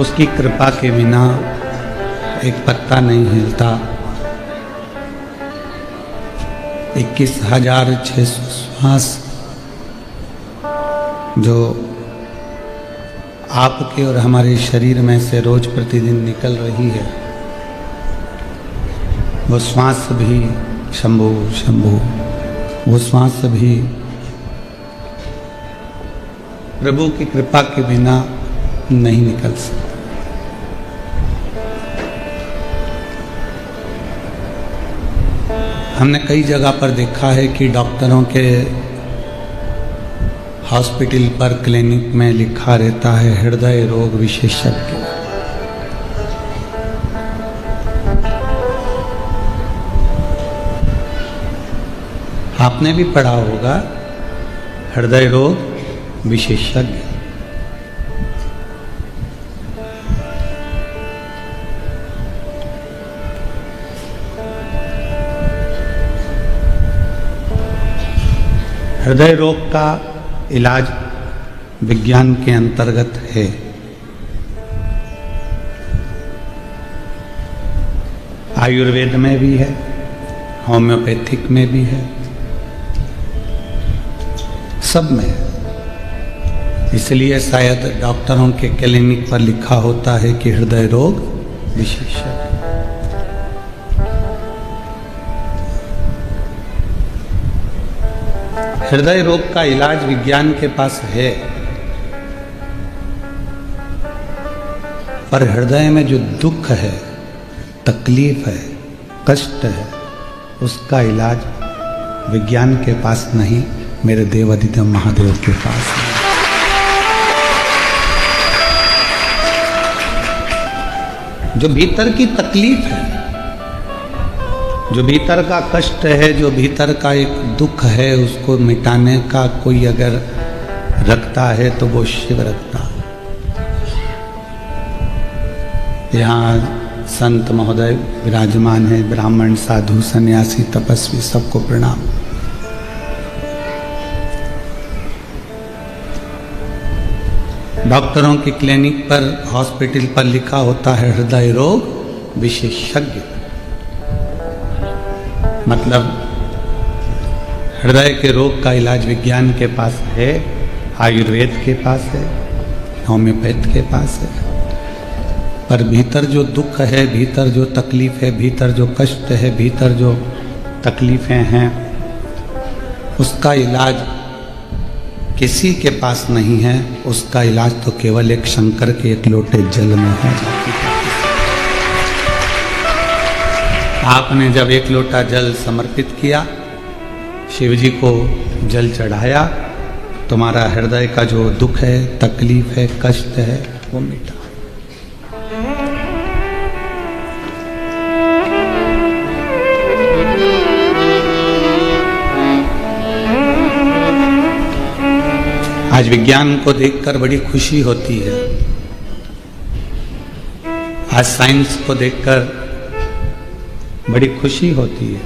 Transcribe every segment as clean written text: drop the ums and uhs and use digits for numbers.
उसकी कृपा के बिना एक पत्ता नहीं हिलता। 21,600 श्वास जो आपके और हमारे शरीर में से रोज प्रतिदिन निकल रही है, वो श्वास भी शंभु शंभु, वो श्वास भी प्रभु की कृपा के बिना नहीं निकल सकता। हमने कई जगह पर देखा है कि डॉक्टरों के हॉस्पिटल पर, क्लिनिक में लिखा रहता है हृदय रोग विशेषज्ञ। आपने भी पढ़ा होगा हृदय रोग विशेषज्ञ। हृदय रोग का इलाज विज्ञान के अंतर्गत है। आयुर्वेद में भी है, होम्योपैथिक में भी है, सब में है। इसलिए शायद डॉक्टरों के क्लिनिक पर लिखा होता है कि हृदय रोग विशेषज्ञ। हृदय रोग का इलाज विज्ञान के पास है, पर हृदय में जो दुख है, तकलीफ है, कष्ट है, उसका इलाज विज्ञान के पास नहीं, मेरे देवादिदेव महादेव के पास है। जो भीतर की तकलीफ है, जो भीतर का कष्ट है, जो भीतर का एक दुख है, उसको मिटाने का कोई अगर रखता है तो वो शिव रखता है। यहाँ संत महोदय विराजमान है, ब्राह्मण, साधु, सन्यासी, तपस्वी, सबको प्रणाम। डॉक्टरों की क्लिनिक पर, हॉस्पिटल पर लिखा होता है हृदय रोग विशेषज्ञ। मतलब हृदय के रोग का इलाज विज्ञान के पास है, आयुर्वेद के पास है, होम्योपैथ के पास है, पर भीतर जो दुख है, भीतर जो तकलीफ है, भीतर जो कष्ट है, भीतर जो तकलीफें हैं, उसका इलाज किसी के पास नहीं है। उसका इलाज तो केवल एक शंकर के एक लोटे जल में हो जाती है। आपने जब एक लोटा जल समर्पित किया, शिव जी को जल चढ़ाया, तुम्हारा हृदय का जो दुख है, तकलीफ है, कष्ट है, वो मिटा। आज विज्ञान को देखकर बड़ी खुशी होती है। आज साइंस को देखकर बड़ी खुशी होती है,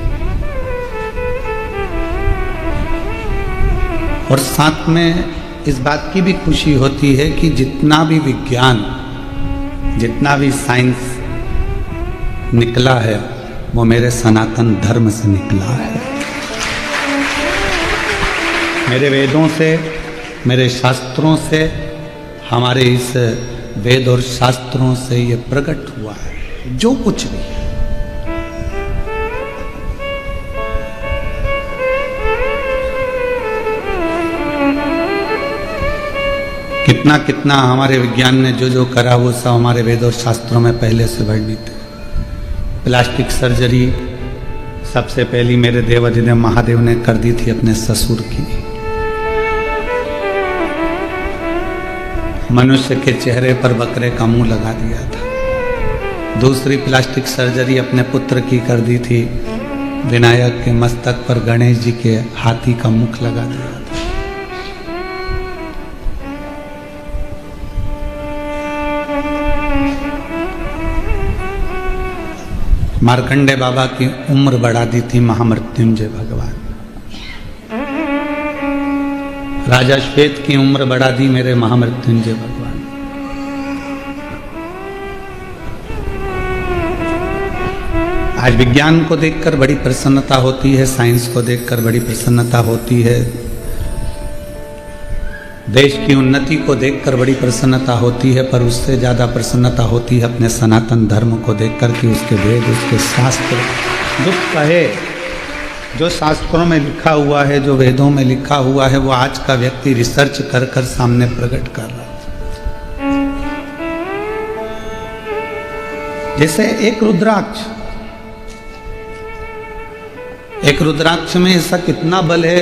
और साथ में इस बात की भी खुशी होती है कि जितना भी विज्ञान, जितना भी साइंस निकला है, वो मेरे सनातन धर्म से निकला है। मेरे वेदों से, मेरे शास्त्रों से, हमारे इस वेद और शास्त्रों से ये प्रकट हुआ है जो कुछ भी है। कितना कितना हमारे विज्ञान ने जो जो करा, वो सब हमारे वेद और शास्त्रों में पहले से वर्णित है। प्लास्टिक सर्जरी सबसे पहली मेरे देवादिदेव महादेव ने कर दी थी अपने ससुर की। मनुष्य के चेहरे पर बकरे का मुंह लगा दिया था। दूसरी प्लास्टिक सर्जरी अपने पुत्र की कर दी थी। विनायक के मस्तक पर गणेश जी के हाथी का मुख लगा दिया था। मार्कंडे बाबा की उम्र बढ़ा दी थी महामृत्युंजय भगवान। राजा श्वेत की उम्र बढ़ा दी मेरे महामृत्युंजय भगवान। आज विज्ञान को देखकर बड़ी प्रसन्नता होती है, साइंस को देखकर बड़ी प्रसन्नता होती है, देश की उन्नति को देखकर बड़ी प्रसन्नता होती है, पर उससे ज़्यादा प्रसन्नता होती है अपने सनातन धर्म को देखकर कि उसके वेद, उसके शास्त्र, दुख कहे जो शास्त्रों में लिखा हुआ है, जो वेदों में लिखा हुआ है, वो आज का व्यक्ति रिसर्च कर कर सामने प्रकट कर रहा है। जैसे एक रुद्राक्ष में ऐसा कितना बल है,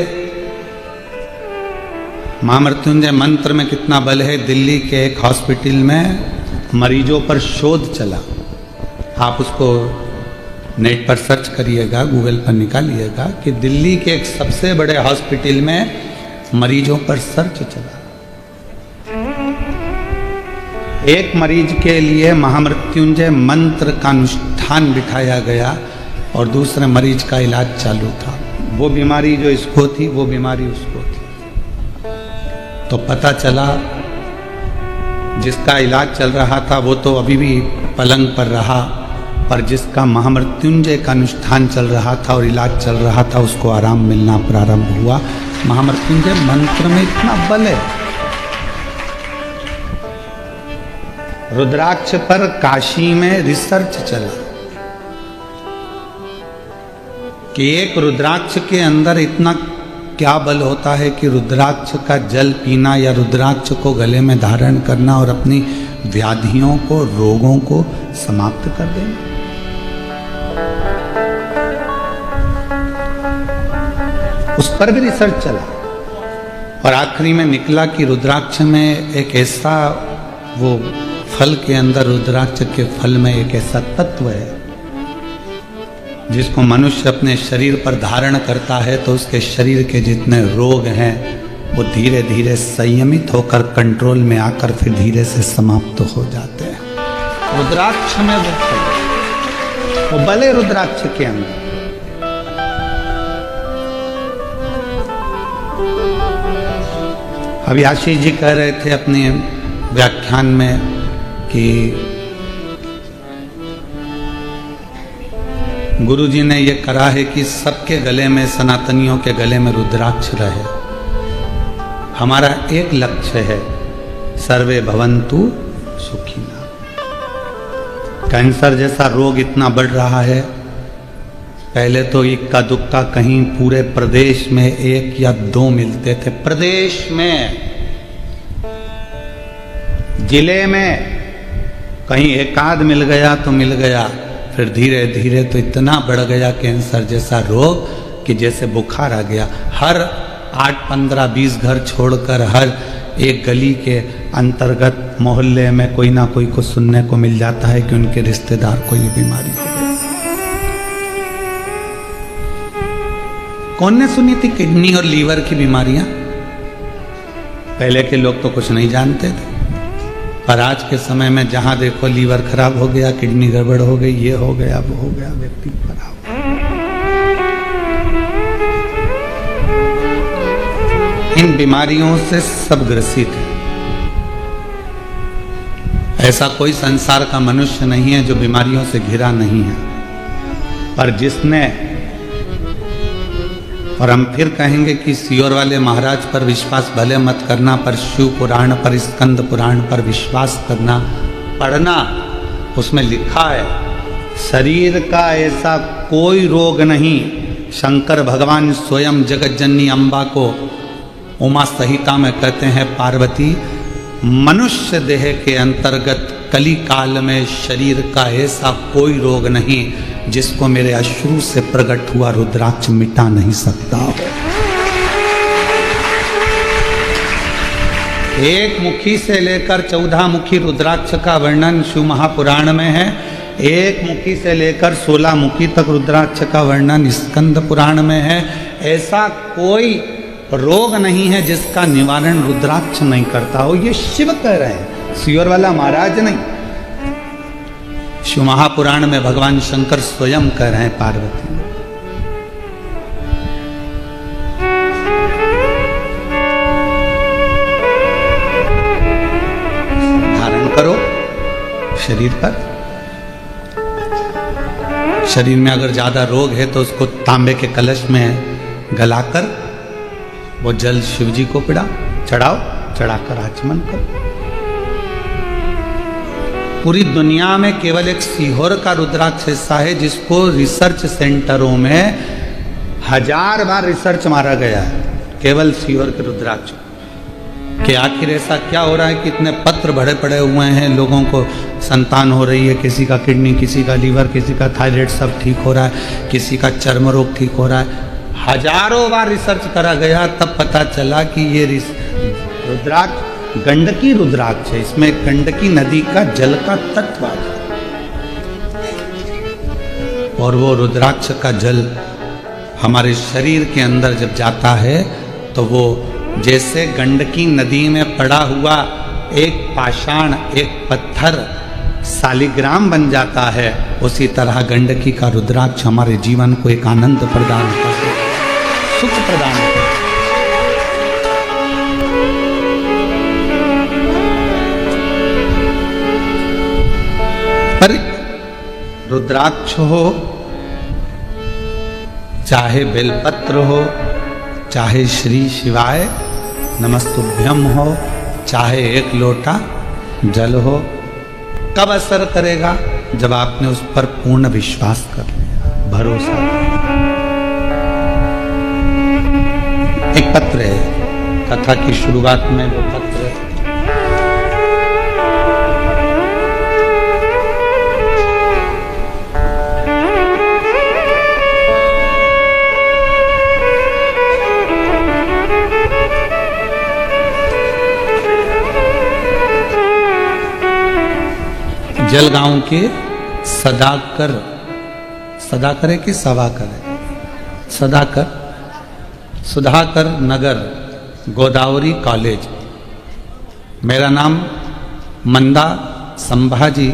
महामृत्युंजय मंत्र में कितना बल है। दिल्ली के एक हॉस्पिटल में मरीजों पर शोध चला, आप उसको नेट पर सर्च करिएगा, गूगल पर निकालिएगा कि दिल्ली के एक सबसे बड़े हॉस्पिटल में मरीजों पर सर्च चला। एक मरीज के लिए महामृत्युंजय मंत्र का अनुष्ठान बिठाया गया और दूसरे मरीज का इलाज चालू था। वो बीमारी जो इसको थी, वो बीमारी उसको थी। तो पता चला जिसका इलाज चल रहा था वो तो अभी भी पलंग पर रहा, पर जिसका महामृत्युंजय का अनुष्ठान चल रहा था और इलाज चल रहा था उसको आराम मिलना प्रारंभ हुआ। महामृत्युंजय मंत्र में इतना बल है। रुद्राक्ष पर काशी में रिसर्च चला कि एक रुद्राक्ष के अंदर इतना क्या बल होता है कि रुद्राक्ष का जल पीना या रुद्राक्ष को गले में धारण करना और अपनी व्याधियों को, रोगों को समाप्त कर देना। उस पर भी रिसर्च चला और आखिरी में निकला कि रुद्राक्ष में एक ऐसा, वो फल के अंदर, रुद्राक्ष के फल में एक ऐसा तत्व है जिसको मनुष्य अपने शरीर पर धारण करता है तो उसके शरीर के जितने रोग हैं वो धीरे धीरे संयमित होकर कंट्रोल में आकर फिर धीरे से समाप्त हो जाते हैं। रुद्राक्ष में वो बल है, रुद्राक्ष के अंदर। अभी आशीष जी कह रहे थे अपने व्याख्यान में कि गुरु जी ने ये करा है कि सबके गले में, सनातनियों के गले में रुद्राक्ष रहे। हमारा एक लक्ष्य है, सर्वे भवन्तु सुखिना। कैंसर जैसा रोग इतना बढ़ रहा है, पहले तो इक्का दुक्का कहीं पूरे प्रदेश में 1 या 2 मिलते थे। प्रदेश में, जिले में कहीं 1 आध मिल गया तो मिल गया, फिर धीरे धीरे तो इतना बढ़ गया कैंसर जैसा रोग कि जैसे बुखार आ गया। हर 8, 15, 20 घर छोड़कर हर एक गली के अंतर्गत मोहल्ले में कोई ना कोई को सुनने को मिल जाता है कि उनके रिश्तेदार को ये बीमारी हो गई। कौन ने सुनी थी किडनी और लीवर की बीमारियां? पहले के लोग तो कुछ नहीं जानते थे, पर आज के समय में जहां देखो लीवर खराब हो गया, किडनी गड़बड़ हो गई, ये हो गया, वो हो गया, व्यक्ति खराब। इन बीमारियों से सब ग्रसित है। ऐसा कोई संसार का मनुष्य नहीं है जो बीमारियों से घिरा नहीं है, पर जिसने, और हम फिर कहेंगे कि सियोर वाले महाराज पर विश्वास भले मत करना, पर शिव पुराण पर, स्कंद पुराण पर विश्वास करना, पढ़ना। उसमें लिखा है शरीर का ऐसा कोई रोग नहीं। शंकर भगवान स्वयं जगत जननी अम्बा को उमा संहिता में कहते हैं, पार्वती, मनुष्य देह के अंतर्गत कली काल में शरीर का ऐसा कोई रोग नहीं जिसको मेरे अश्रु से प्रकट हुआ रुद्राक्ष मिटा नहीं सकता। एक मुखी से लेकर 14 मुखी रुद्राक्ष का वर्णन शिव महापुराण में है। एक मुखी से लेकर 16 मुखी तक रुद्राक्ष का वर्णन स्कंद पुराण में है। ऐसा कोई रोग नहीं है जिसका निवारण रुद्राक्ष नहीं करता हो। ये शिव कह रहे हैं, सियोर वाला महाराज नहीं। शिव महापुराण में भगवान शंकर स्वयं कह रहे हैं पार्वती, धारण करो शरीर पर। शरीर में अगर ज़्यादा रोग है तो उसको तांबे के कलश में गलाकर वो जल शिव जी को चढ़ाओ, चढ़ाकर आचमन करो। पूरी दुनिया में केवल एक सीहोर का रुद्राक्ष ऐसा है जिसको रिसर्च सेंटरों में 1000 बार रिसर्च मारा गया है, केवल सीहोर के रुद्राक्ष कि आखिर ऐसा क्या हो रहा है कि इतने पत्र भरे पड़े हुए हैं, लोगों को संतान हो रही है, किसी का किडनी, किसी का लीवर, किसी का थायराइड सब ठीक हो रहा है, किसी का चर्म रोग ठीक हो रहा है। हजारों बार रिसर्च करा गया, तब पता चला कि ये रुद्राक्ष गंडकी रुद्राक्ष है, इसमें गंडकी नदी का जल का तत्व आ और वो रुद्राक्ष का जल हमारे शरीर के अंदर जब जाता है तो वो जैसे गंडकी नदी में पड़ा हुआ एक पाषाण, एक पत्थर सालिग्राम बन जाता है, उसी तरह गंडकी का रुद्राक्ष हमारे जीवन को एक आनंद प्रदान करता है, सुख प्रदान करता है। पर रुद्राक्ष हो, चाहे बेलपत्र हो, चाहे श्री शिवाय नमस्तुभ्यम हो, चाहे एक लोटा जल हो, कब असर करेगा? जब आपने उस पर पूर्ण विश्वास कर लिया, भरोसा। एक पत्र है, कथा की शुरुआत में वो पत्र है। जलगांव के सदाकर है कि सवाकर है, सुधाकर नगर गोदावरी कॉलेज। मेरा नाम मंदा संभाजी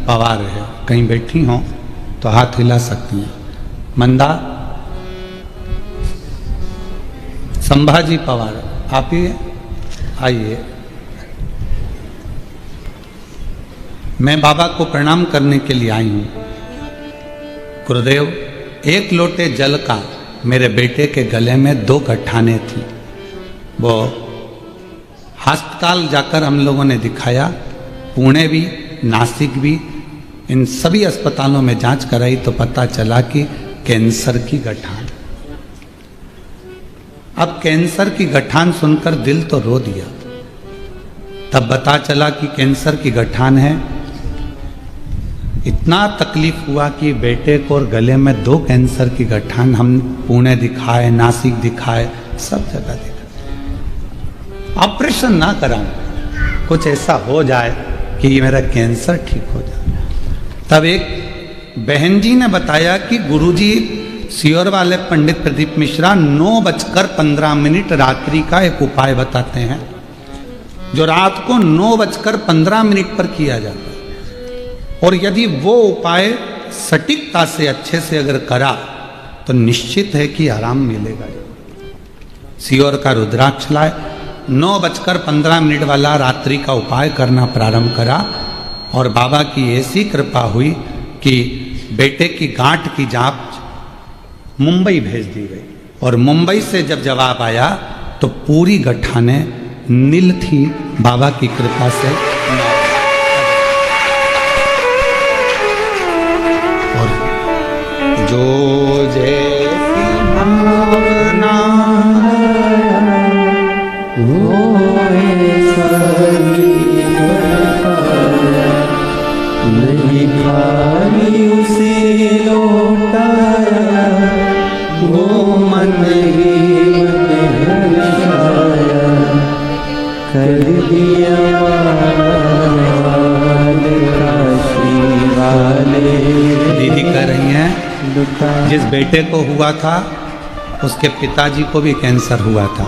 पवार है। कहीं बैठी हो तो हाथ हिला सकती हैं। मंदा संभाजी पवार, आप ही आइए। मैं बाबा को प्रणाम करने के लिए आई हूँ। गुरुदेव, एक लोटे जल का मेरे बेटे के गले में 2 गठाने थी। वो अस्पताल जाकर हम लोगों ने दिखाया, पुणे भी, नासिक भी, इन सभी अस्पतालों में जांच कराई तो पता चला कि कैंसर की गठान। अब कैंसर की गठान सुनकर दिल तो रो दिया। तब पता चला कि कैंसर की गठान है। इतना तकलीफ हुआ कि बेटे को और गले में 2 कैंसर की गठान, हम पुणे दिखाए, नासिक दिखाए, सब जगह दिखाए। ऑपरेशन ना कराऊं, कुछ ऐसा हो जाए कि ये मेरा कैंसर ठीक हो जाए। तब एक बहन जी ने बताया कि गुरुजी सीहोर वाले पंडित प्रदीप मिश्रा 9:15 रात्रि का एक उपाय बताते हैं, जो रात को 9:15 पर किया जाता है। और यदि वो उपाय सटीकता से अच्छे से अगर करा तो निश्चित है कि आराम मिलेगा। सीहोर का रुद्राक्ष लाए, 9:15 वाला रात्रि का उपाय करना प्रारंभ करा और बाबा की ऐसी कृपा हुई कि बेटे की गांठ की जांच मुंबई भेज दी गई। और मुंबई से जब जवाब आया तो पूरी गठाने नील थी, बाबा की कृपा से। जो जैसी भावना वो नहीं खाली उसे लौटाया, वो मन ही मन हर्षाया, कर दिया काशी वाले। दीदी कह रही हैं जिस बेटे को हुआ था उसके पिताजी को भी कैंसर हुआ था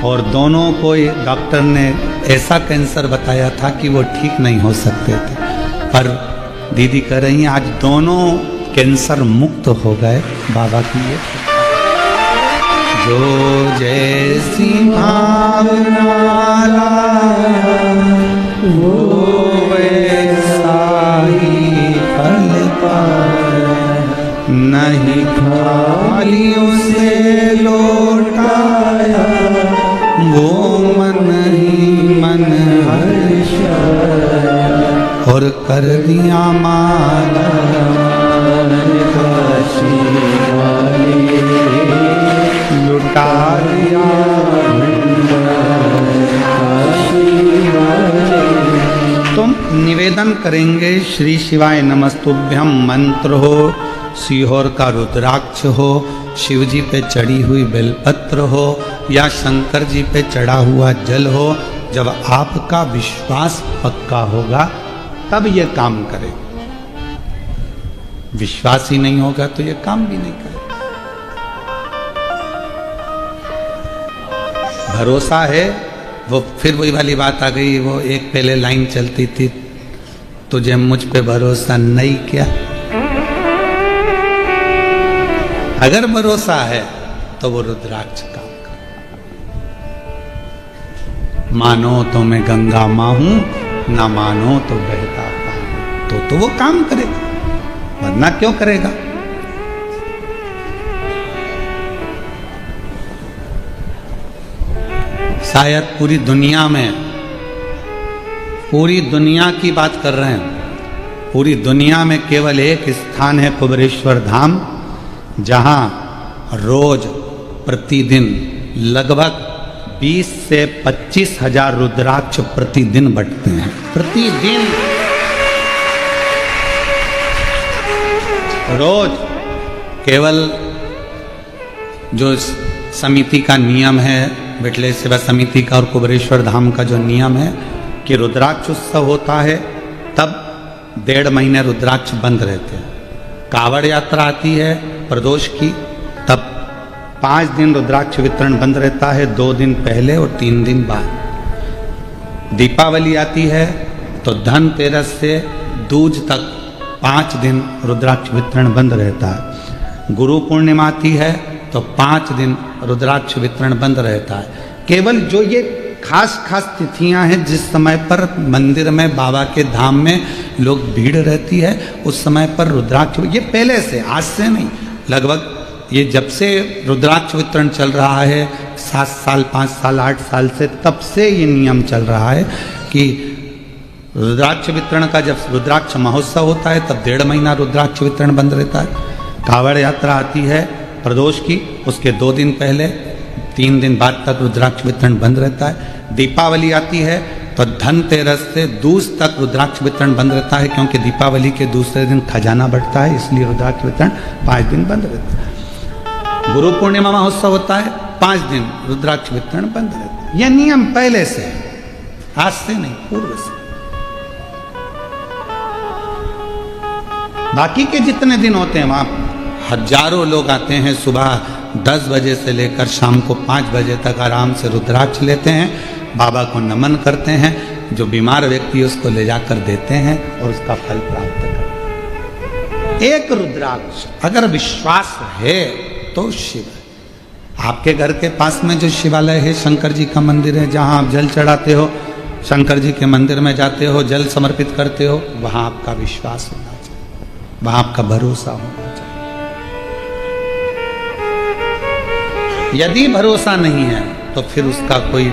और दोनों को डॉक्टर ने ऐसा कैंसर बताया था कि वो ठीक नहीं हो सकते थे। पर दीदी कह रही हैं आज दोनों कैंसर मुक्त हो गए बाबा की ये। जो जैसी भावना वो वैसा ही फल पाए। और कर दिया माला काशी वाले, लुटा दिया काशी वाले। तुम निवेदन करेंगे श्री शिवाय नमस्तुभ्यम मंत्र हो, सीहोर का रुद्राक्ष हो, शिव जी पे चढ़ी हुई बेलपत्र हो या शंकर जी पे चढ़ा हुआ जल हो, जब आपका विश्वास पक्का होगा तब ये काम करे। विश्वास ही नहीं होगा तो ये काम भी नहीं करे। भरोसा है, वो फिर वही वाली बात आ गई, वो एक पहले लाइन चलती थी, तुझे मुझ पे भरोसा नहीं क्या। अगर भरोसा है तो वो रुद्राक्ष काम कर। मानो तो मैं गंगा मां हूं, ना मानो तो बहता पानी, तो वो काम करेगा, वरना क्यों करेगा। शायद पूरी दुनिया की बात कर रहे हैं, पूरी दुनिया में केवल एक स्थान है कुबेरेश्वर धाम, जहां रोज प्रतिदिन लगभग 20 से 25 हजार रुद्राक्ष प्रतिदिन बंटते हैं। प्रतिदिन रोज। केवल जो समिति का नियम है, विठलेश सेवा समिति का और कुबेरेश्वर धाम का जो नियम है कि रुद्राक्ष उत्सव होता है तब 1.5 महीने रुद्राक्ष बंद रहते हैं। कावड़ यात्रा आती है प्रदोष की, तब 5 दिन रुद्राक्ष वितरण बंद रहता है, 2 दिन पहले और 3 दिन बाद। दीपावली आती है तो धनतेरस से दूज तक 5 दिन रुद्राक्ष वितरण बंद रहता है। गुरु पूर्णिमा आती है तो 5 दिन रुद्राक्ष वितरण बंद रहता है। केवल जो ये खास तिथियां हैं जिस समय पर मंदिर में बाबा के धाम में लोग भीड़ रहती है, उस समय पर रुद्राक्ष, ये पहले से, आज से नहीं, लगभग ये जब से रुद्राक्ष वितरण चल रहा है 7 साल 5 साल 8 साल से, तब से ये नियम चल रहा है कि रुद्राक्ष वितरण का, जब रुद्राक्ष महोत्सव होता है तब 1.5 महीना रुद्राक्ष वितरण बंद रहता है। कावड़ यात्रा आती है प्रदोष की, उसके 2 दिन पहले 3 दिन बाद तक रुद्राक्ष वितरण बंद रहता है। दीपावली आती है तो धनतेरस से दूज तक रुद्राक्ष वितरण बंद रहता है, क्योंकि दीपावली के दूसरे दिन खजाना बढ़ता है, इसलिए रुद्राक्ष वितरण 5 दिन बंद रहता है। गुरु पूर्णिमा महोत्सव होता है, 5 दिन रुद्राक्ष वितरण बंद रहता है। यह नियम पहले से है, आज से नहीं, पूर्व से। बाकी के जितने दिन होते हैं वहां हजारों लोग आते हैं, सुबह 10 बजे से लेकर शाम को 5 बजे तक आराम से रुद्राक्ष लेते हैं, बाबा को नमन करते हैं, जो बीमार व्यक्ति उसको ले जाकर देते हैं और उसका फल प्राप्त करते हैं। एक रुद्राक्ष अगर विश्वास है तो शिव है। आपके घर के पास में जो शिवालय है, शंकर जी का मंदिर है, जहां आप जल चढ़ाते हो, शंकर जी के मंदिर में जाते हो, जल समर्पित करते हो, वहां आपका विश्वास होना चाहिए, वहां आपका भरोसा होना चाहिए। यदि भरोसा नहीं है तो फिर उसका कोई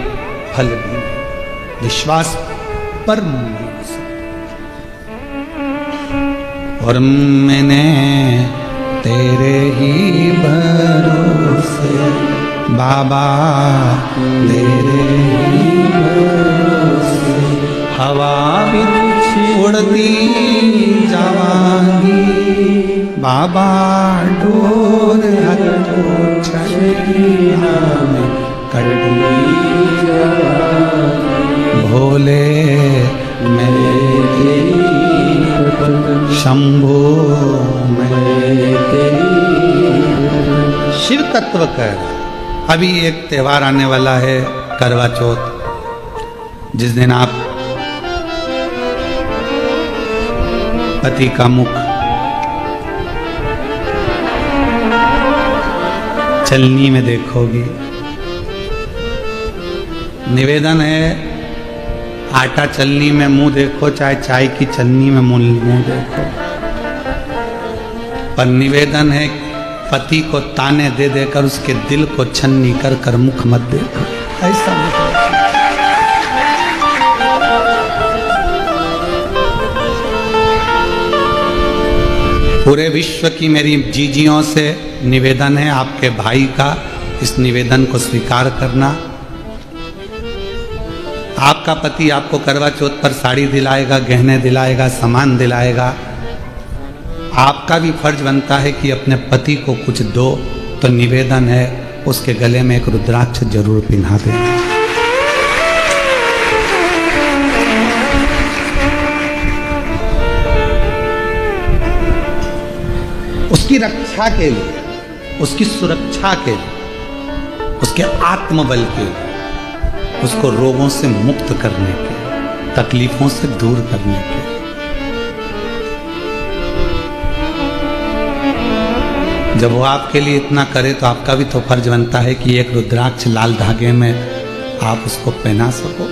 फल भी नहीं। विश्वास पर नहीं हो सकता। और मैंने तेरे ही भरोसे बाबा, तेरे ही भरोसे हवा भी उड़ती जावांगी, बाबा डोर भोले मेरे शंभो शिव तत्व कर। अभी एक त्योहार आने वाला है, करवा चौथ, जिस दिन आप पति का मुख चलनी में देखोगी। निवेदन है, आटा चलनी में मुंह देखो, चाहे चाय की चलनी में मुंह देखो, पर निवेदन है पति को ताने दे देकर उसके दिल को छन्नी कर कर मुख मत देखो। ऐसा पूरे विश्व की मेरी जीजियों से निवेदन है, आपके भाई का इस निवेदन को स्वीकार करना। आपका पति आपको करवा चौथ पर साड़ी दिलाएगा, गहने दिलाएगा, सामान दिलाएगा। आपका भी फर्ज बनता है कि अपने पति को कुछ दो। तो निवेदन है, उसके गले में एक रुद्राक्ष जरूर पिन्हा देना। उसकी रक्षा के लिए, उसकी सुरक्षा के लिए, उसके आत्मबल के लिए, उसको रोगों से मुक्त करने के, तकलीफों से दूर करने के। जब वो आपके लिए इतना करे तो आपका भी तो फर्ज बनता है कि एक रुद्राक्ष लाल धागे में आप उसको पहना सको।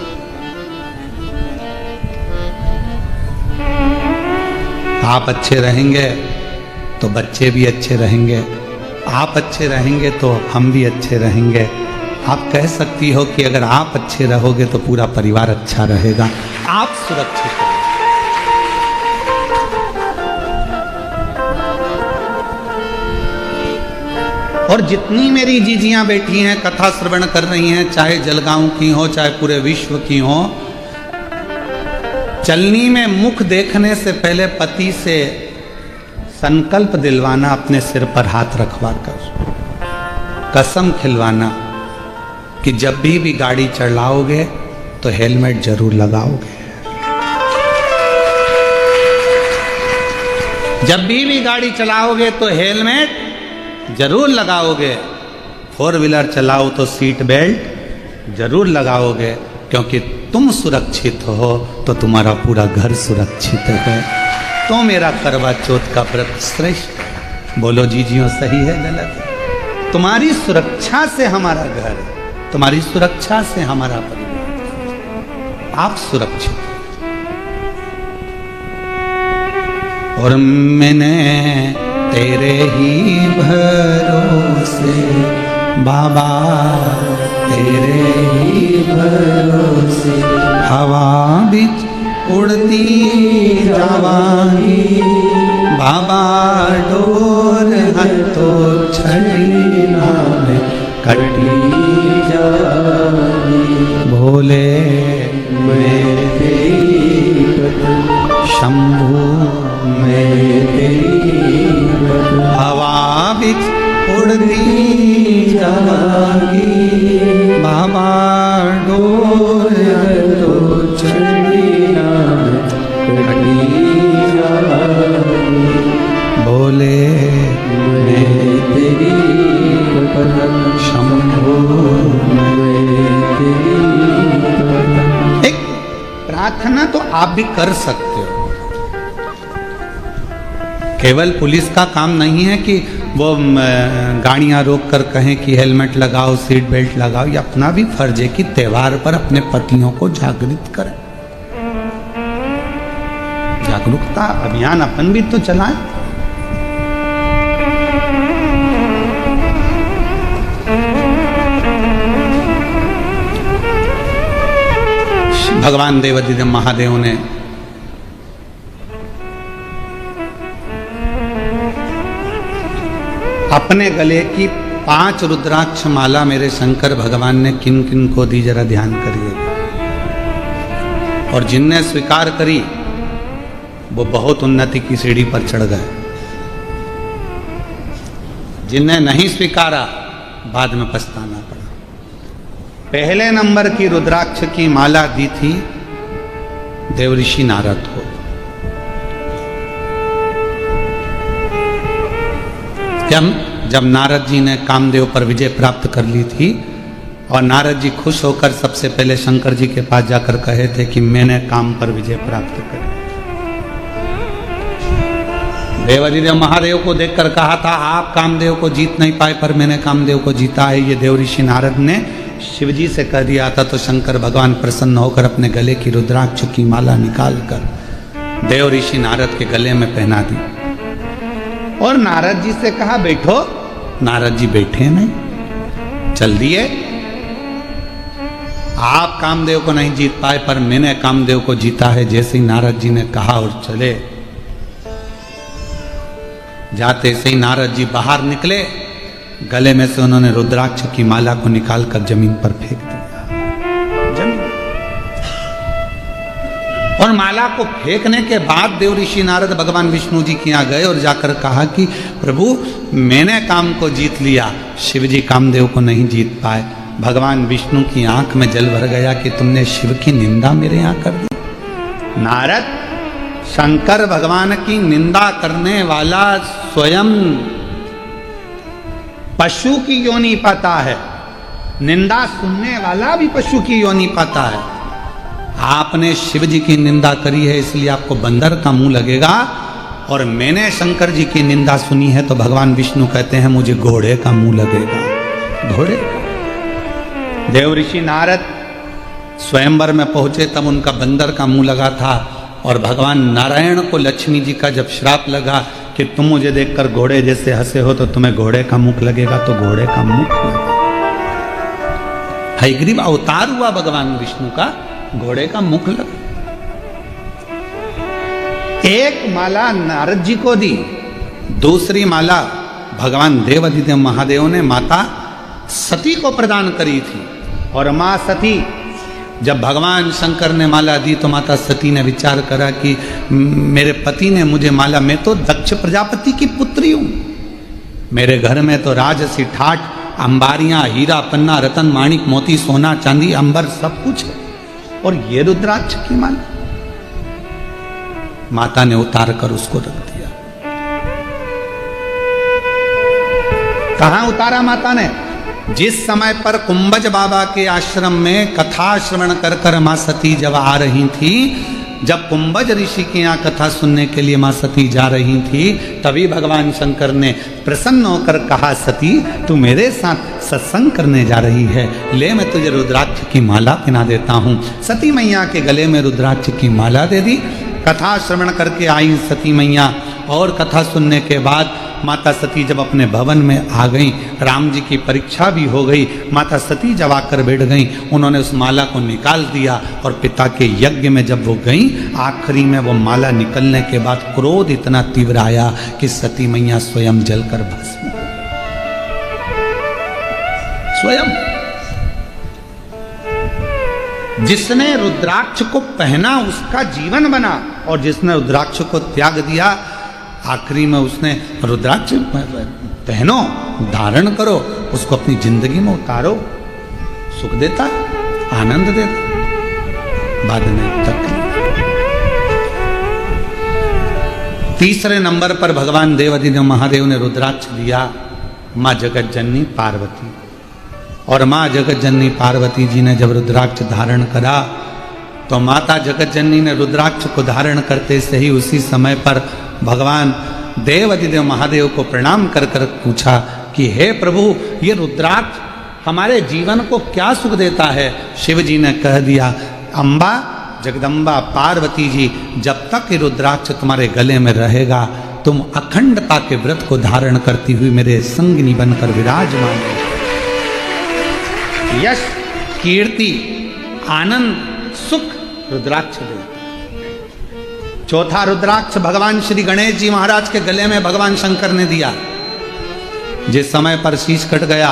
आप अच्छे रहेंगे तो बच्चे भी अच्छे रहेंगे, आप अच्छे रहेंगे तो हम भी अच्छे रहेंगे। आप कह सकती हो कि अगर आप अच्छे रहोगे तो पूरा परिवार अच्छा रहेगा, आप सुरक्षित हो। और जितनी मेरी जीजियां बैठी हैं, कथा श्रवण कर रही हैं, चाहे जलगांव की हो, चाहे पूरे विश्व की हो, चलनी में मुख देखने से पहले पति से संकल्प दिलवाना, अपने सिर पर हाथ रखवा कर कसम खिलवाना कि जब भी गाड़ी चलाओगे तो हेलमेट जरूर लगाओगे। जब भी गाड़ी चलाओगे तो हेलमेट जरूर लगाओगे। 4 व्हीलर चलाओ तो सीट बेल्ट जरूर लगाओगे, क्योंकि तुम सुरक्षित हो तो तुम्हारा पूरा घर सुरक्षित है। तो मेरा करवा चौथ का व्रत श्रेष्ठ। बोलो जीजियों, सही है गलत है? तुम्हारी सुरक्षा से हमारा घर, तुम्हारी सुरक्षा से हमारा परिवार, आप सुरक्षित। और मैंने तेरे ही भरोसे बाबा, तेरे ही भरोसे हवा बिच उड़ती जावांगी बाबा, डोर हथो छड़ी नाम कटी जावांगी। भोले मैं तेरी शंभू मैं तेरी हवा बिच उड़ती जावांगी बाबा, डोर हथो छड़ी नाम कटी जावांगी। भोले मैं तेरी शंभू मैं तेरी। एक प्रार्थना तो आप भी कर सकते हो। केवल पुलिस का काम नहीं है कि वो गाड़ियां रोक कर कहें कि हेलमेट लगाओ, सीट बेल्ट लगाओ। ये अपना भी फर्ज है कि त्योहार पर अपने पतियों को जागृत करें। जागरूकता अभियान अपन भी तो चलाएं। भगवान देवाधिदेव महादेव ने अपने गले की 5 रुद्राक्ष माला मेरे शंकर भगवान ने किन किन को दी, जरा ध्यान करिए। और जिनने स्वीकार करी वो बहुत उन्नति की सीढ़ी पर चढ़ गए। जिनने नहीं स्वीकारा बाद में पछताना पड़ा। पहले नंबर की रुद्राक्ष की माला दी थी देवऋषि नारद को। जब नारद जी ने कामदेव पर विजय प्राप्त कर ली थी और नारद जी खुश होकर सबसे पहले शंकर जी के पास जाकर कहे थे कि मैंने काम पर विजय प्राप्त कर। देवाधिदेव महादेव को देखकर कहा था आप कामदेव को जीत नहीं पाए, पर मैंने कामदेव को जीता है। ये देवऋषि नारद ने शिवजी से कह दिया था। तो शंकर भगवान प्रसन्न होकर अपने गले की रुद्राक्ष की माला निकालकर देवऋषि नारद के गले में पहना दी और नारद जी से कहा बैठो। नारद जी बैठे नहीं, चल दिए। आप कामदेव को नहीं जीत पाए, पर मैंने कामदेव को जीता है। जैसे ही नारद जी ने कहा और चले, जाते से ही नारद जी बाहर निकले, गले में से उन्होंने रुद्राक्ष की माला को निकालकर जमीन पर फेंक दिया। जमीन और माला को फेंकने के बाद देव ऋषि नारद भगवान विष्णु जी के यहाँ गए और जाकर कहा कि प्रभु मैंने काम को जीत लिया, शिव जी कामदेव को नहीं जीत पाए। भगवान विष्णु की आंख में जल भर गया कि तुमने शिव की निंदा मेरे यहाँ कर दी। नारद, शंकर भगवान की निंदा करने वाला स्वयं पशु की योनि पाता है, निंदा सुनने वाला भी पशु की योनि पाता है। आपने शिव जी की निंदा करी है इसलिए आपको बंदर का मुंह लगेगा, और मैंने शंकर जी की निंदा सुनी है तो भगवान विष्णु कहते हैं मुझे घोड़े का मुंह लगेगा। घोड़े का। देव ऋषि नारद स्वयंवर में पहुंचे तब उनका बंदर का मुंह लगा था, और भगवान नारायण को लक्ष्मी जी का जब श्राप लगा कि तुम मुझे देखकर घोड़े जैसे हंसे हो तो तुम्हें घोड़े का मुख लगेगा, तो घोड़े का मुख लगा। हयग्रीव अवतार हुआ भगवान विष्णु का, घोड़े का मुख लगा। एक माला नारद जी को दी, दूसरी माला भगवान देवादिदेव महादेव ने माता सती को प्रदान करी थी। और मां सती, जब भगवान शंकर ने माला दी तो माता सती ने विचार करा कि मेरे पति ने मुझे माला, मैं तो दक्ष प्रजापति की पुत्री हूं, मेरे घर में तो राजसी ठाठ, अंबारियां, हीरा पन्ना, रतन माणिक मोती सोना चांदी अंबर सब कुछ है, और ये रुद्राक्ष की माला। माता ने उतार कर उसको रख दिया। कहां उतारा माता ने? जिस समय पर कुंभज बाबा के आश्रम में कथा श्रवण कर कर मां सती जब आ रही थी, जब कुंभज ऋषि के यहाँ कथा सुनने के लिए मां सती जा रही थी, तभी भगवान शंकर ने प्रसन्न होकर कहा, सती तू मेरे साथ सत्संग करने जा रही है, ले मैं तुझे रुद्राक्ष की माला पहना देता हूँ। सती मैया के गले में रुद्राक्ष की माला दे दी। कथा श्रवण करके आई सती मैया, और कथा सुनने के बाद माता सती जब अपने भवन में आ गई, राम जी की परीक्षा भी हो गई, माता सती जब आकर बैठ गई, उन्होंने उस माला को निकाल दिया, और पिता के यज्ञ में जब वो गई, आखिरी में वो माला निकलने के बाद क्रोध इतना तीव्र आया कि सती मैया स्वयं जलकर भस्म हो गई। स्वयं जिसने रुद्राक्ष को पहना उसका जीवन बना, और जिसने रुद्राक्ष को त्याग दिया, आखिरी में उसने रुद्राक्ष पहनो, धारण करो, उसको अपनी जिंदगी में उतारो, सुख देता, आनंद देता, बाद में तकलीफ। तीसरे नंबर पर भगवान देवादिदेव महादेव ने रुद्राक्ष दिया मां जगत जननी पार्वती। और मां जगत जननी पार्वती जी ने जब रुद्राक्ष धारण करा तो माता जगत जननी ने रुद्राक्ष को धारण करते से ही उसी समय पर भगवान देवादिदेव महादेव को प्रणाम कर कर पूछा कि हे प्रभु, ये रुद्राक्ष हमारे जीवन को क्या सुख देता है? शिव जी ने कह दिया, अम्बा जगदम्बा पार्वती जी, जब तक ये रुद्राक्ष तुम्हारे गले में रहेगा तुम अखंडता के व्रत को धारण करती हुई मेरे संगिनी बनकर विराजमान हो। यश, कीर्ति, आनंद, सुख रुद्राक्ष देता। चौथा रुद्राक्ष भगवान श्री गणेश जी महाराज के गले में भगवान शंकर ने दिया। जिस समय पर शीश कट गया,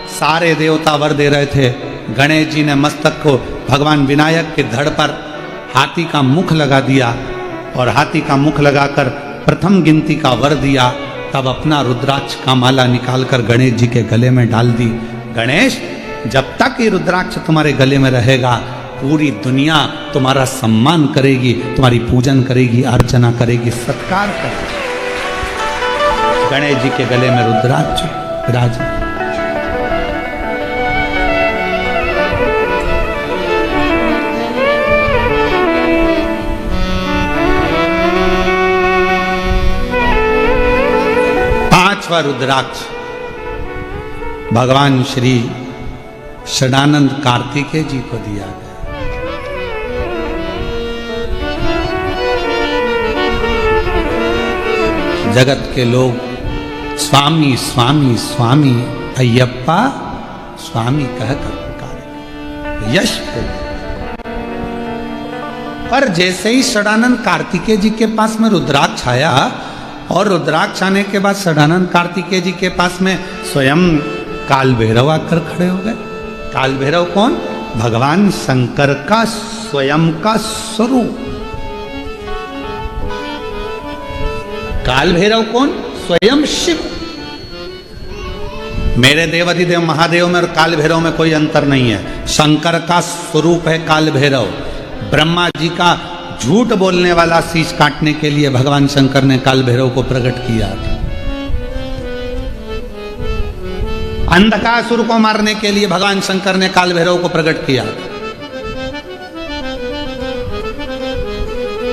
सारे देवता वर दे रहे थे, गणेश जी ने मस्तक को भगवान विनायक के धड़ पर हाथी का मुख लगा दिया, और हाथी का मुख लगाकर प्रथम गिनती का वर दिया। तब अपना रुद्राक्ष का माला निकालकर गणेश जी के गले में डाल दी। गणेश, जब तक ये रुद्राक्ष तुम्हारे गले में रहेगा पूरी दुनिया तुम्हारा सम्मान करेगी, तुम्हारी पूजन करेगी, अर्चना करेगी, सत्कार करेगी। गणेश जी के गले में रुद्राक्ष विराज। पांचवा रुद्राक्ष भगवान श्री षडानंद कार्तिकेय जी को दिया गया। जगत के लोग स्वामी स्वामी स्वामी अय्यप्पा स्वामी कहकर पुकारे, यश को। पर जैसे ही षडानंद कार्तिकेय जी के पास में रुद्राक्ष आया, और रुद्राक्ष आने के बाद सदानंद कार्तिकेय जी के पास में स्वयं काल भैरव आकर खड़े हो गए। काल भैरव कौन? भगवान शंकर का स्वयं का स्वरूप। काल भैरव कौन? स्वयं शिव। मेरे देवाधिदेव महादेव में और काल भैरव में कोई अंतर नहीं है। शंकर का स्वरूप है काल भैरव। ब्रह्मा जी का झूठ बोलने वाला शीश काटने के लिए भगवान शंकर ने काल भैरव को प्रकट किया था। अंधकासुर को मारने के लिए भगवान शंकर ने काल भैरव को प्रकट किया।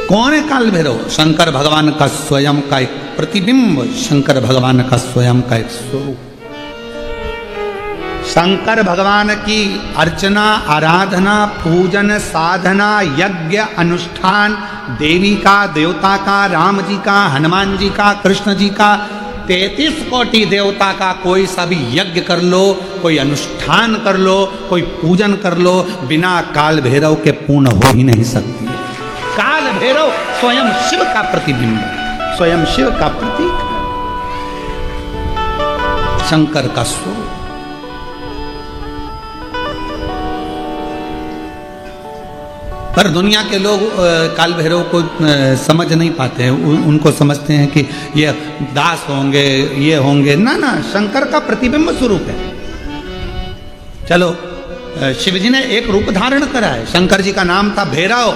कौन है काल भैरव? शंकर भगवान का स्वयं का एक प्रतिबिंब, शंकर भगवान का स्वयं का एक स्वरूप। शंकर भगवान की अर्चना, आराधना, पूजन, साधना, यज्ञ, अनुष्ठान, देवी का, देवता का, राम जी का, हनुमान जी का, कृष्ण जी का, 33 कोटि देवता का कोई सा भी यज्ञ कर लो, कोई अनुष्ठान कर लो, कोई पूजन कर लो, बिना काल भैरव के पूर्ण हो ही नहीं सकती। काल भैरव स्वयं शिव का प्रतिबिंब है, स्वयं शिव का प्रतीक है, शंकर का स्वरूप। पर दुनिया के लोग काल भैरव को समझ नहीं पाते हैं। उनको समझते हैं कि ये दास होंगे, ये होंगे। ना ना, शंकर का प्रतिबिंब स्वरूप है। चलो, शिव जी ने एक रूप धारण करा है। शंकर जी का नाम था भैरव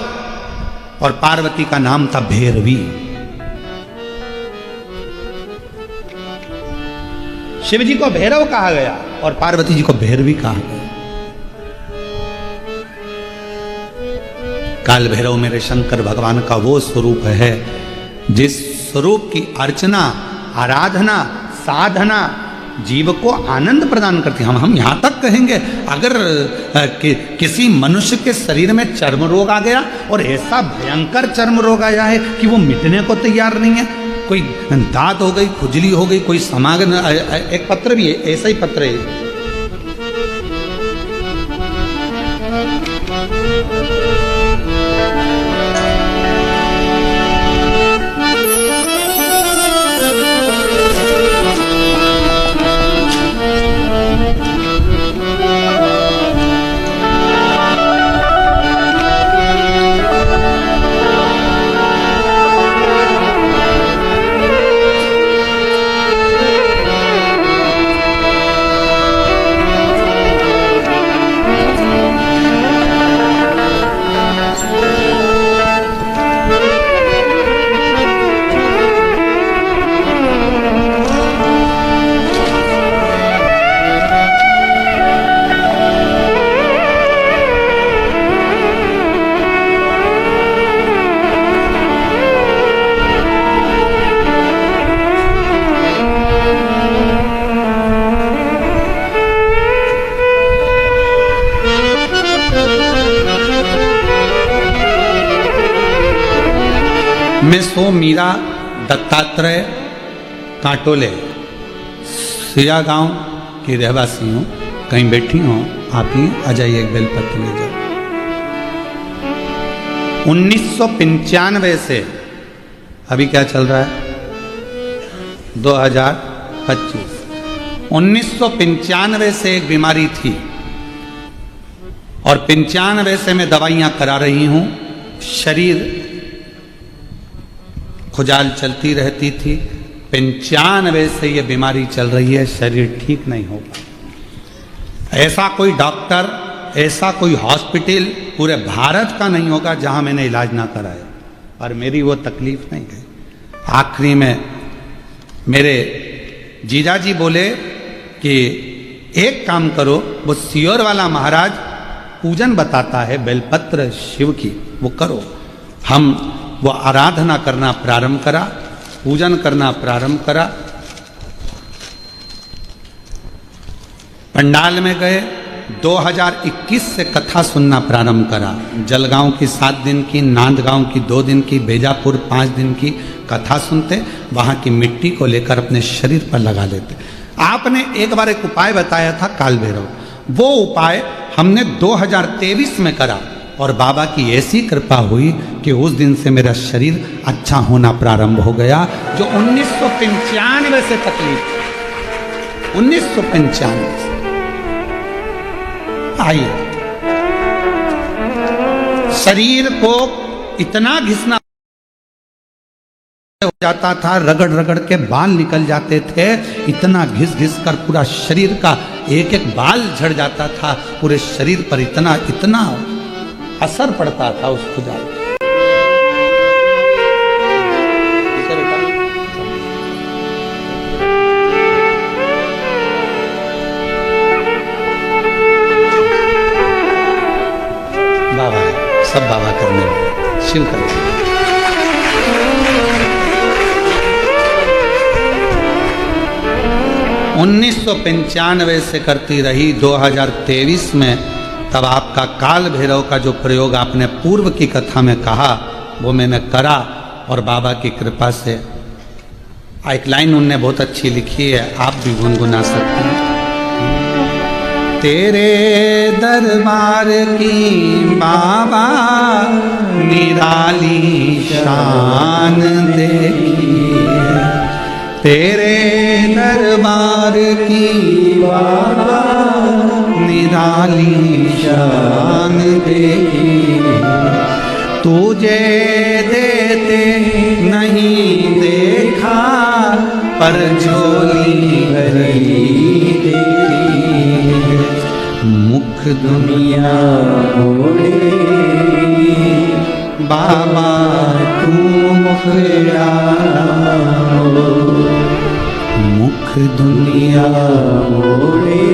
और पार्वती का नाम था भैरवी। शिव जी को भैरव कहा गया और पार्वती जी को भैरवी कहा गया। काल भैरव मेरे शंकर भगवान का वो स्वरूप है जिस स्वरूप की अर्चना, आराधना, साधना जीव को आनंद प्रदान करती है। हम यहाँ तक कहेंगे, अगर किसी मनुष्य के शरीर में चर्म रोग आ गया और ऐसा भयंकर चर्म रोग आया है कि वो मिटने को तैयार नहीं है, कोई दाद हो गई, खुजली हो गई, कोई समागम, एक पत्र भी है, ऐसा ही पत्र है। मैं सो मीरा दत्तात्रेय कांटोले सिया गांव की रहवासी हूँ। कहीं बैठी हूँ, आप ही आ जाइए, एक बेलपत्र ले जाओ। 1995 से अभी क्या चल रहा है, 2025। 1995 से एक बीमारी थी और 95 से मैं दवाइयाँ करा रही हूँ। शरीर खुजाल चलती रहती थी। 95 से ये बीमारी चल रही है, शरीर ठीक नहीं हो पाता। ऐसा कोई डॉक्टर, ऐसा कोई हॉस्पिटल पूरे भारत का नहीं होगा जहां मैंने इलाज ना कराया, और मेरी वो तकलीफ नहीं है। आखिरी में मेरे जीजाजी बोले कि एक काम करो, वो सियोर वाला महाराज पूजन बताता है बेलपत्र शिव की, वो करो। हम वो आराधना करना प्रारंभ करा, पूजन करना प्रारंभ करा। पंडाल में गए, 2021 से कथा सुनना प्रारंभ करा। जलगांव की 7 दिन की, नांदगांव की 2 दिन की, बेजापुर 5 दिन की कथा सुनते, वहां की मिट्टी को लेकर अपने शरीर पर लगा लेते। आपने एक बार एक उपाय बताया था काल भैरव, वो उपाय हमने 2023 में करा और बाबा की ऐसी कृपा हुई कि उस दिन से मेरा शरीर अच्छा होना प्रारंभ हो गया। जो 1995 से तकलीफ, 1995 से आइए, शरीर को इतना घिसना हो जाता था, रगड़ रगड़ के बाल निकल जाते थे, इतना घिस घिस कर पूरा शरीर का एक एक बाल झड़ जाता था, पूरे शरीर पर इतना इतना असर पड़ता था उस खुदा। बाबा है, सब बाबा करने वाले, शिव करने वाले। 1995 से करती रही। 2023 में तब आपका काल भैरव का जो प्रयोग आपने पूर्व की कथा में कहा वो मैंने करा, और बाबा की कृपा से एक लाइन उनने बहुत अच्छी लिखी है, आप भी गुनगुना सकते हैं। तेरे दरबार की बाबा निराली शान देखी, तेरे दरबार की बाबा निराली शान देखी, तुझे देते नहीं देखा पर झोली भरी देखी, मुख दुनिया मोड़े बाबा तू मुखड़ा, मुख दुनिया मोड़े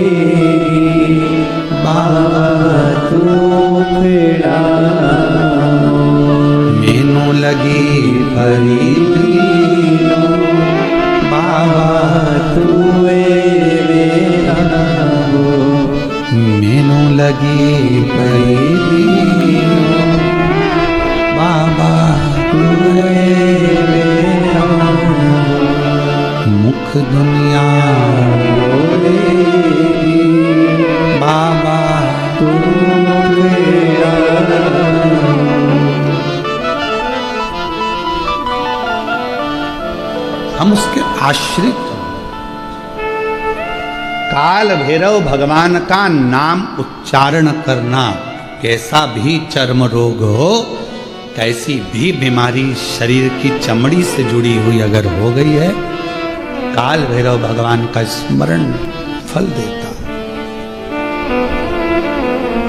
बाबा तू मुखड़ा, मैनू लगी भरी बाबा तू मेरा, मैनू लगी भरी बाबा तू मेरा, मुख दुनिया बाबा तू मेरा। हम उसके आश्रित। काल भैरव भगवान का नाम उच्चारण करना, कैसा भी चर्म रोग हो, कैसी भी बीमारी शरीर की चमड़ी से जुड़ी हुई अगर हो गई है, काल भैरव भगवान का स्मरण फल देता।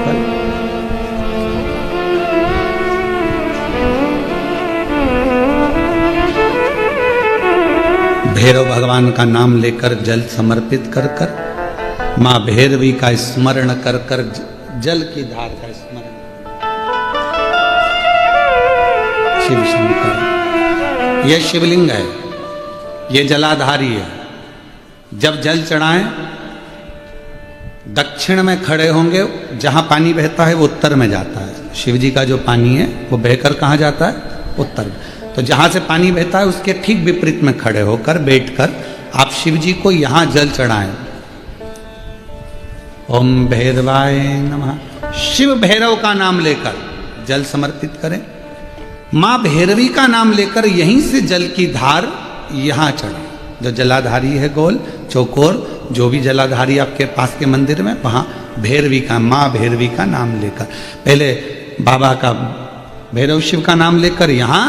फल। भैरव भगवान का नाम लेकर जल समर्पित कर कर, मां भैरवी का स्मरण कर कर, जल की धार का स्मरण। शिव शंकर, यह शिवलिंग है, ये जलाधारी है। जब जल चढ़ाएं, दक्षिण में खड़े होंगे, जहां पानी बहता है वो उत्तर में जाता है। शिव जी का जो पानी है वो बहकर कहां जाता है? उत्तर में। तो जहां से पानी बहता है उसके ठीक विपरीत में खड़े होकर, बैठकर आप शिव जी को यहां जल चढ़ाएं। ओम भैरवाय नमः, शिव भैरव का नाम लेकर जल समर्पित करें। मां भैरवी का नाम लेकर यहीं से जल की धार यहां चढ़ा। जो जलाधारी है गोल चौकोर, जो भी जलाधारी आपके पास के मंदिर में, वहां भैरवी का, मां भैरवी का नाम लेकर, पहले बाबा का भैरव शिव का नाम लेकर यहां,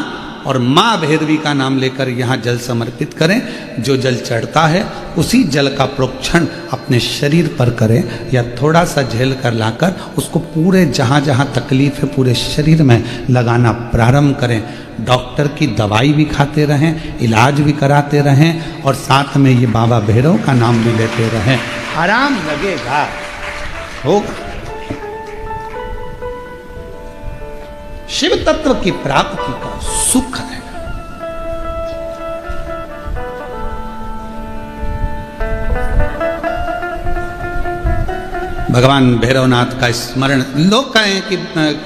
और मां भैरवी का नाम लेकर यहां जल समर्पित करें। जो जल चढ़ता है उसी जल का प्रोक्षण अपने शरीर पर करें, या थोड़ा सा झेल कर लाकर उसको पूरे जहां जहां तकलीफ है पूरे शरीर में लगाना प्रारंभ करें। डॉक्टर की दवाई भी खाते रहें, इलाज भी कराते रहें, और साथ में ये बाबा भैरव का नाम भी लेते रहें। आराम लगेगा, होगा। शिव तत्व की प्राप्ति का सुख है। भगवान भैरवनाथ का स्मरण। लोग कहें कि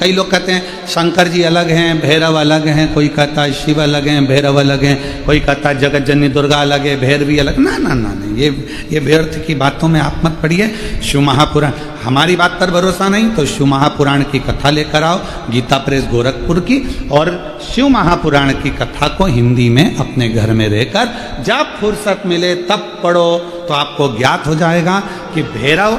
कई लोग कहते हैं शंकर जी अलग हैं, भैरव अलग हैं, कोई कहता है शिव अलग हैं, भैरव अलग हैं, कोई कहता है जगत जननी दुर्गा अलग है, भैरवी अलग। ना ना ना नहीं, ये व्यर्थ की बातों में आप मत पड़िए। शिव महापुराण, हमारी बात पर भरोसा नहीं तो शिव महापुराण की कथा लेकर आओ, गीता प्रेस गोरखपुर की, और शिव महापुराण की कथा को हिंदी में अपने घर में रहकर जब फुर्सत मिले तब पढ़ो, तो आपको ज्ञात हो जाएगा कि भैरव